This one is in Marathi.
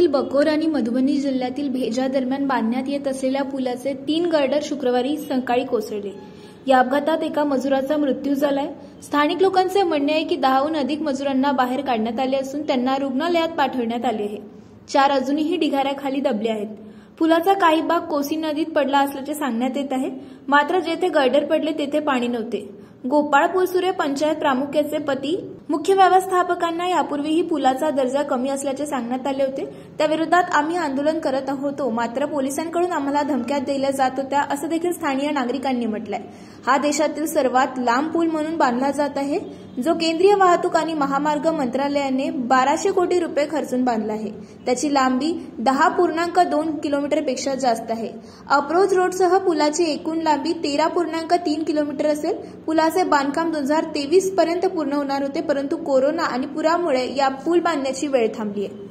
राज्यातील बकोर आणि मधुबनी जिल्ह्यातील भेजा दरम्यान बांधण्यात येत असलेल्या पुलाचे 3 गर्डर शुक्रवारी सकाळी कोसळले। या अपघातात एका मजुराचा मृत्यू झालाय। स्थानिक लोकांचे म्हणणे आहे की 10हून अधिक मजुरांना बाहेर काढण्यात आले असून त्यांना रुग्णालयात पाठवण्यात आले आहे। 4 अजूनही ढिगाऱ्याखाली दबले आहेत। पुलाचा काही भाग कोसी नदीत पडला असल्याचे सांगण्यात येत आहे, मात्र जेथे गर्डर पडले तेथे पाणी नव्हते। गोपाळ पुलसुरे पंचायत प्रामुख्याचे पती मुख्य व्यवस्थापकांना यापूर्वीही पुलाचा दर्जा कमी असल्याचे सांगण्यात आले होते। त्याविरोधात आम्ही आंदोलन करत होतो, मात्र पोलिसांकडून आम्हाला धमक्या दिल्या जात होत्या असं देखील स्थानिक नागरिकांनी म्हटलंय। हा देशातील सर्वात लांब पूल म्हणून बांधला जात आहे, जो केंद्रीय वाहतूक आणि महामार्ग मंत्रालयाने 1200 कोटी रुपये खर्चून बांधला आहे। त्याची लांबी 10.2 किलोमीटरपेक्षा जास्त आहे। अप्रोच रोडसह पुलाची एकूण लांबी 13.3 किलोमीटर असेल। पुलाचे बांधकाम 2023 पर्यंत पूर्ण होणार होते, परंतु कोरोना आणि पुरामुळे या पूल बांधण्याची वेळ थांबली आहे।